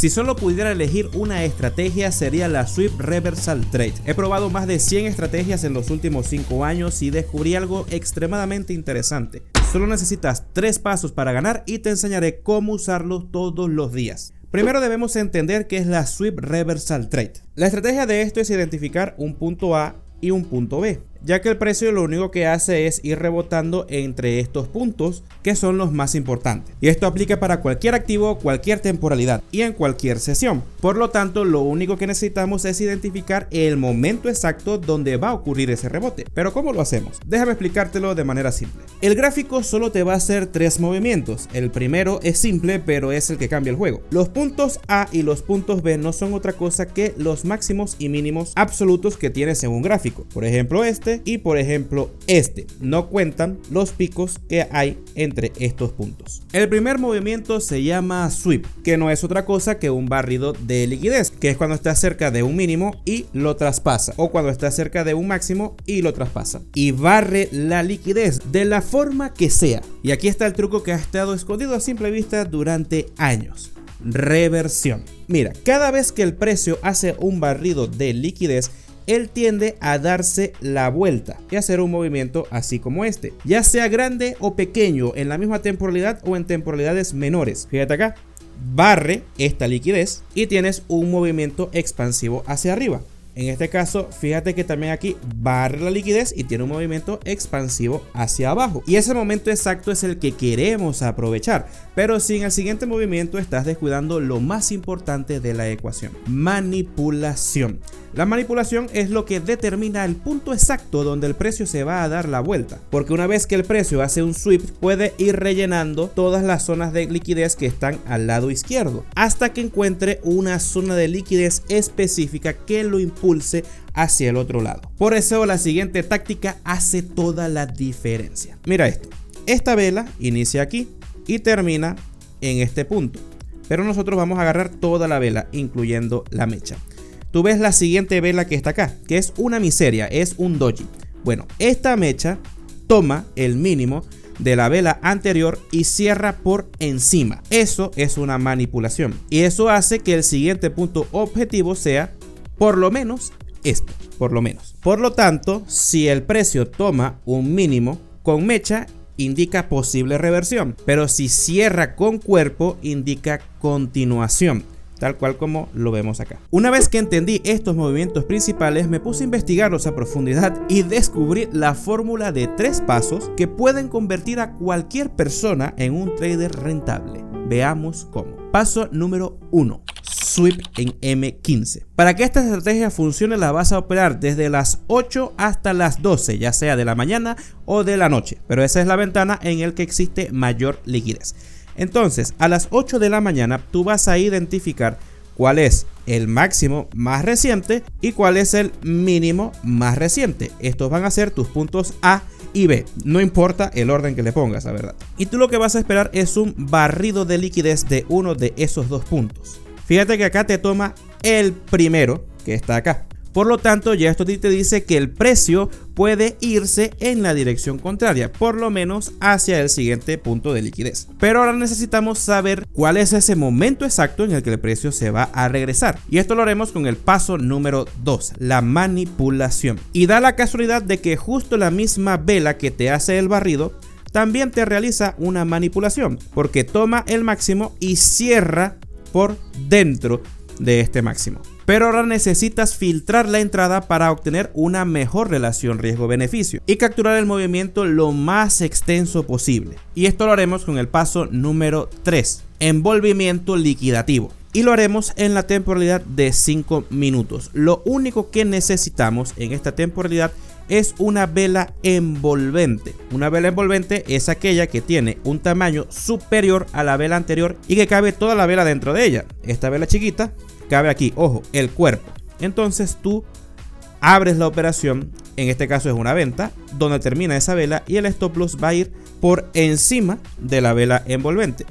Si solo pudiera elegir una estrategia sería la Sweep Reversal Trade. He probado más de 100 estrategias en los últimos 5 años y descubrí algo extremadamente interesante. Solo necesitas 3 pasos para ganar y te enseñaré cómo usarlos todos los días. Primero debemos entender qué es la Sweep Reversal Trade. La estrategia de esto es identificar un punto A y un punto B, ya que el precio lo único que hace es ir rebotando entre estos puntos que son los más importantes. Y esto aplica para cualquier activo, cualquier temporalidad y en cualquier sesión. Por lo tanto, lo único que necesitamos es identificar el momento exacto donde va a ocurrir ese rebote. Pero ¿cómo lo hacemos? Déjame explicártelo de manera simple. El gráfico solo te va a hacer 3 movimientos. El primero es simple, pero es el que cambia el juego. Los puntos A y los puntos B no son otra cosa que los máximos y mínimos absolutos que tienes en un gráfico. Por ejemplo, este y por ejemplo este. No cuentan los picos que hay entre estos puntos. El primer movimiento se llama sweep, que no es otra cosa que un barrido de liquidez, que es cuando está cerca de un mínimo y lo traspasa, o cuando está cerca de un máximo y lo traspasa, y barre la liquidez de la forma que sea. Y aquí está el truco que ha estado escondido a simple vista durante años: reversión. Mira, cada vez que el precio hace un barrido de liquidez, él tiende a darse la vuelta y hacer un movimiento así como este, ya sea grande o pequeño, en la misma temporalidad o en temporalidades menores. Fíjate acá, barre esta liquidez y tienes un movimiento expansivo hacia arriba. En este caso, fíjate que también aquí barre la liquidez y tiene un movimiento expansivo hacia abajo. Y ese momento exacto es el que queremos aprovechar. Pero si en el siguiente movimiento estás descuidando lo más importante de la ecuación: manipulación. La manipulación es lo que determina el punto exacto donde el precio se va a dar la vuelta. Porque una vez que el precio hace un sweep, puede ir rellenando todas las zonas de liquidez que están al lado izquierdo, hasta que encuentre una zona de liquidez específica que lo impulse hacia el otro lado. Por eso la siguiente táctica hace toda la diferencia. Mira esto. Esta vela inicia aquí y termina en este punto. Pero nosotros vamos a agarrar toda la vela, incluyendo la mecha. Tú ves la siguiente vela que está acá, que es una miseria, es un doji. Bueno, esta mecha toma el mínimo de la vela anterior y cierra por encima. Eso es una manipulación. Y eso hace que el siguiente punto objetivo sea por lo menos esto, por lo menos. Por lo tanto, si el precio toma un mínimo con mecha, indica posible reversión. Pero si cierra con cuerpo, indica continuación, tal cual como lo vemos acá. Una vez que entendí estos movimientos principales, me puse a investigarlos a profundidad y descubrí la fórmula de 3 pasos que pueden convertir a cualquier persona en un trader rentable. Veamos cómo. Paso número 1. Sweep en M15. Para que esta estrategia funcione, la vas a operar desde las 8 hasta las 12, ya sea de la mañana o de la noche, pero esa es la ventana en la que existe mayor liquidez. Entonces, a las 8 de la mañana tú vas a identificar cuál es el máximo más reciente y cuál es el mínimo más reciente. Estos van a ser tus puntos A y B, no importa el orden que le pongas, la verdad. Y tú lo que vas a esperar es un barrido de liquidez de uno de esos 2 puntos. Fíjate que acá te toma el primero, que está acá. Por lo tanto, ya esto te dice que el precio puede irse en la dirección contraria, por lo menos hacia el siguiente punto de liquidez. Pero ahora necesitamos saber cuál es ese momento exacto en el que el precio se va a regresar. Y esto lo haremos con el paso número 2, la manipulación. Y da la casualidad de que justo la misma vela que te hace el barrido también te realiza una manipulación, porque toma el máximo y cierra por dentro de este máximo. Pero ahora necesitas filtrar la entrada para obtener una mejor relación riesgo-beneficio y capturar el movimiento lo más extenso posible. Y esto lo haremos con el paso número 3, envolvimiento liquidativo. Y lo haremos en la temporalidad de 5 minutos. Lo único que necesitamos en esta temporalidad es una vela envolvente. Una vela envolvente es aquella que tiene un tamaño superior a la vela anterior y que cabe toda la vela dentro de ella. Esta vela chiquita cabe aquí, ojo, el cuerpo. Entonces tú abres la operación, en este caso es una venta, donde termina esa vela y el stop loss va a ir por encima de la vela envolvente.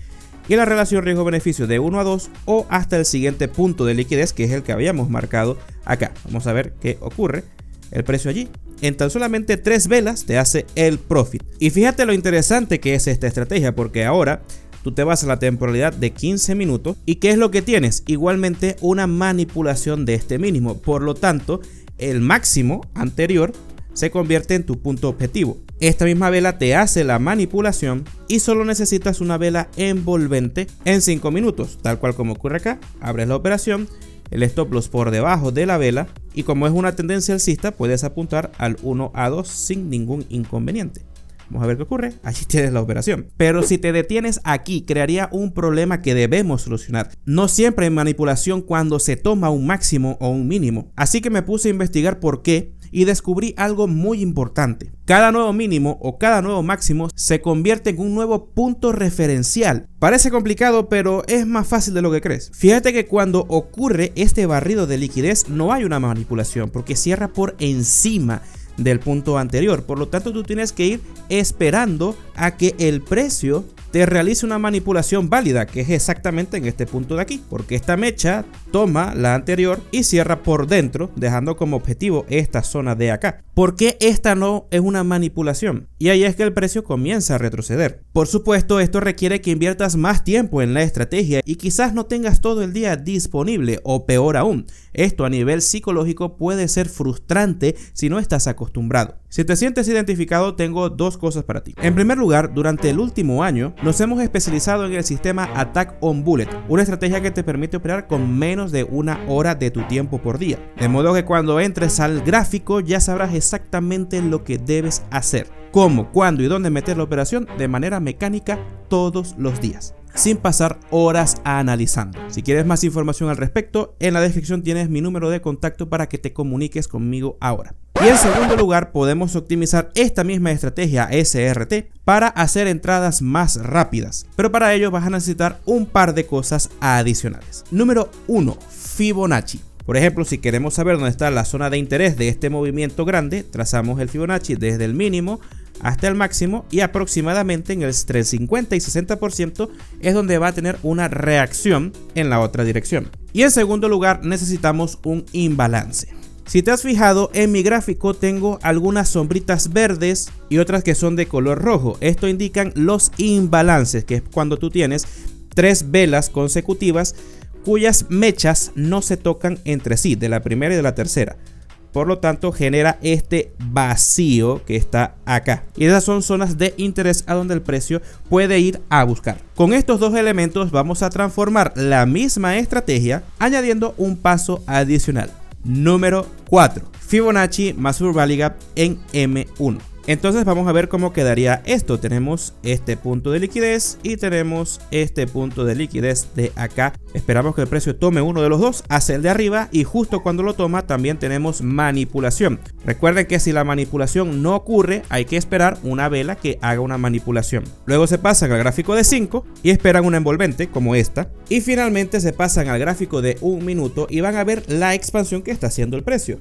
Y la relación riesgo-beneficio de 1 a 2 o hasta el siguiente punto de liquidez, que es el que habíamos marcado acá. Vamos a ver qué ocurre. El precio allí, en tan solamente 3 velas te hace el profit. Y fíjate lo interesante que es esta estrategia, porque ahora tú te vas a la temporalidad de 15 minutos y ¿qué es lo que tienes? Igualmente una manipulación de este mínimo, por lo tanto el máximo anterior se convierte en tu punto objetivo. Esta misma vela te hace la manipulación y solo necesitas una vela envolvente en 5 minutos, tal cual como ocurre acá. Abres la operación, el stop loss por debajo de la vela y como es una tendencia alcista puedes apuntar al 1 a 2 sin ningún inconveniente. Vamos a ver qué ocurre. Allí tienes la operación. Pero si te detienes aquí, crearía un problema que debemos solucionar. No siempre hay manipulación cuando se toma un máximo o un mínimo. Así que me puse a investigar por qué y descubrí algo muy importante. Cada nuevo mínimo o cada nuevo máximo se convierte en un nuevo punto referencial. Parece complicado, pero es más fácil de lo que crees. Fíjate que cuando ocurre este barrido de liquidez no hay una manipulación porque cierra por encima del punto anterior. Por lo tanto, tú tienes que ir esperando a que el precio te realice una manipulación válida, que es exactamente en este punto de aquí, porque esta mecha toma la anterior y cierra por dentro, dejando como objetivo esta zona de acá. ¿Por qué esta no es una manipulación? Y ahí es que el precio comienza a retroceder. Por supuesto, esto requiere que inviertas más tiempo en la estrategia y quizás no tengas todo el día disponible, o peor aún, esto a nivel psicológico puede ser frustrante si no estás acostumbrado. Si te sientes identificado, tengo dos cosas para ti. En primer lugar, durante el último año nos hemos especializado en el sistema Attack on Bullet, una estrategia que te permite operar con menos de una hora de tu tiempo por día. De modo que cuando entres al gráfico ya sabrás exactamente lo que debes hacer, cómo, cuándo y dónde meter la operación de manera mecánica todos los días, sin pasar horas analizando. Si quieres más información al respecto, en la descripción tienes mi número de contacto para que te comuniques conmigo ahora. Y en segundo lugar, podemos optimizar esta misma estrategia SRT para hacer entradas más rápidas. Pero para ello vas a necesitar un par de cosas adicionales. Número 1. Fibonacci. Por ejemplo, si queremos saber dónde está la zona de interés de este movimiento grande, trazamos el Fibonacci desde el mínimo hasta el máximo y aproximadamente entre el 50 y 60% es donde va a tener una reacción en la otra dirección. Y en segundo lugar, necesitamos un imbalance. Si te has fijado, en mi gráfico tengo algunas sombritas verdes y otras que son de color rojo. Esto indican los imbalances, que es cuando tú tienes 3 velas consecutivas cuyas mechas no se tocan entre sí, de la primera y de la tercera. Por lo tanto, genera este vacío que está acá. Y esas son zonas de interés a donde el precio puede ir a buscar. Con estos dos elementos vamos a transformar la misma estrategia añadiendo un paso adicional. Número 4. Fibonacci más Valley Gap en M1. Entonces vamos a ver cómo quedaría esto. Tenemos este punto de liquidez y tenemos este punto de liquidez de acá. Esperamos que el precio tome uno de los dos hacia el de arriba y justo cuando lo toma también tenemos manipulación. Recuerden que si la manipulación no ocurre hay que esperar una vela que haga una manipulación. Luego se pasan al gráfico de 5 y esperan una envolvente como esta. Y finalmente se pasan al gráfico de 1 minuto y van a ver la expansión que está haciendo el precio.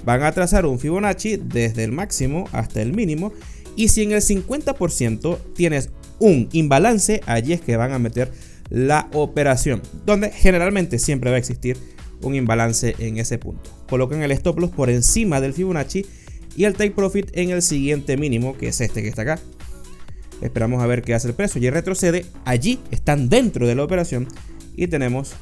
Van a trazar un Fibonacci desde el máximo hasta el mínimo y si en el 50% tienes un imbalance, allí es que van a meter la operación, donde generalmente siempre va a existir un imbalance en ese punto. Colocan el stop loss por encima del Fibonacci y el take profit en el siguiente mínimo, que es este que está acá. Esperamos a ver qué hace el precio y retrocede. Allí están dentro de la operación y tenemos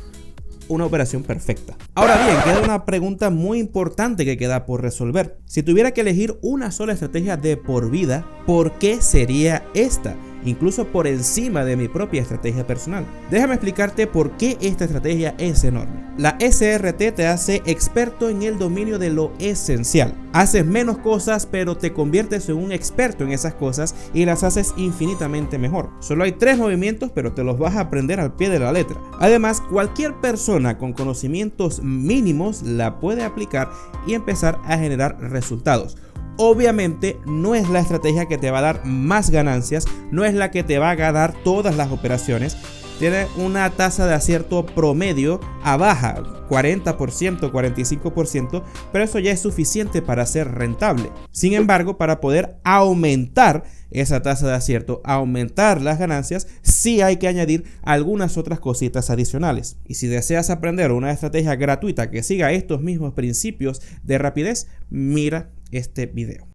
una operación perfecta. Ahora bien, queda una pregunta muy importante que queda por resolver. Si tuviera que elegir una sola estrategia de por vida, ¿por qué sería esta? Incluso por encima de mi propia estrategia personal. Déjame explicarte por qué esta estrategia es enorme. La SRT te hace experto en el dominio de lo esencial. Haces menos cosas, pero te conviertes en un experto en esas cosas y las haces infinitamente mejor. Solo hay 3 movimientos, pero te los vas a aprender al pie de la letra. Además, cualquier persona con conocimientos mínimos la puede aplicar y empezar a generar resultados. Obviamente no es la estrategia que te va a dar más ganancias, no es la que te va a ganar todas las operaciones. Tiene una tasa de acierto promedio a baja, 40%, 45%, pero eso ya es suficiente para ser rentable. Sin embargo, para poder aumentar esa tasa de acierto, aumentar las ganancias, sí hay que añadir algunas otras cositas adicionales. Y si deseas aprender una estrategia gratuita que siga estos mismos principios de rapidez, mira este video.